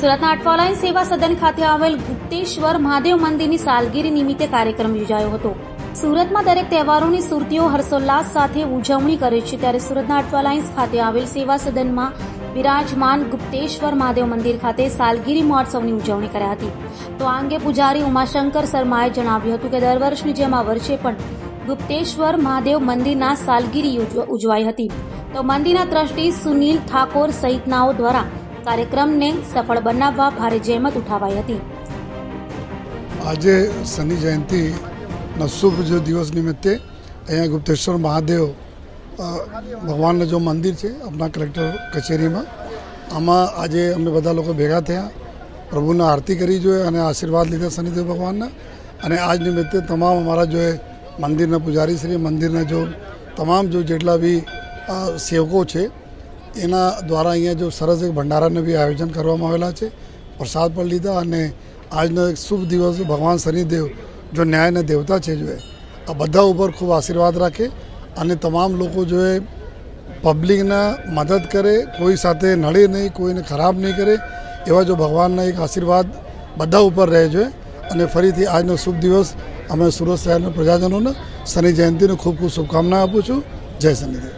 સુરતના અઠવાલાઈન સેવા સદન ખાતે આવેલ ગુપ્તેશ્વર મહાદેવ મંદિરની સાલગીરી નિમિત્તે કાર્યક્રમ યોજાયો હતો। સુરતમાં દરેક તહેવારોની સુરતીઓ હર્ષોલ્લાસ સાથે ઉજવણી કરે છે, ત્યારે સુરતના અઠવાલાઈન્સ ખાતે આવેલ સેવા સદનમાં વિરાજમાન ગુપ્તેશ્વર મહાદેવ મંદિર ખાતે સાલગીરી મહોત્સવની ઉજવણી કરાઈ હતી। તો આ અંગે પૂજારી ઉમાશંકર શર્માએ જણાવ્યું હતું કે દર વર્ષની જેમ આ વર્ષે પણ ગુપ્તેશ્વર મહાદેવ મંદિરના સાલગીરી ઉજવાઈ હતી। તો મંદિરના ટ્રસ્ટી સુનિલ ઠાકોર સહિતનાઓ દ્વારા કાર્યક્રમને સફળ બનાવવા ભારે જહેમત ઉઠાવાઈ હતી। આજે શનિ જયંતિના શુભ जो દિવસ નિમિત્તે અહીંયા ગુપ્તેશ્વર મહાદેવ ભગવાનનું जो મંદિર છે આપણા કલેક્ટર કચેરીમાં, આમાં આજે અમે બધા લોકો ભેગા થયા, પ્રભુના આરતી કરી જોઈએ અને આશીર્વાદ લીધા શનિદેવ ભગવાનના। અને આજ નિમિત્તે તમામ અમારા જો મંદિરના પૂજારીશ્રી, મંદિરના જો તમામ જો જેટલા બી સેવકો છે એના દ્વારા અહીંયા જો સરસ એક ભંડારાનું બી આયોજન કરવામાં આવેલા છે। પ્રસાદ પણ લીધા અને આજનો એક શુભ દિવસ ભગવાન શનિદેવ જો ન્યાયના દેવતા છે જો આ બધા ઉપર ખૂબ આશીર્વાદ રાખે અને તમામ લોકો જો પબ્લિકના મદદ કરે, કોઈ સાથે નડે નહીં, કોઈને ખરાબ નહીં કરે, એવા જો ભગવાનના એક આશીર્વાદ બધા ઉપર રહે છે। અને ફરીથી આજનો શુભ દિવસ અમે સુરત શહેરના પ્રજાજનોને શનિ જયંતિની ખૂબ ખૂબ શુભકામના આપું છું। જય શનિદેવ।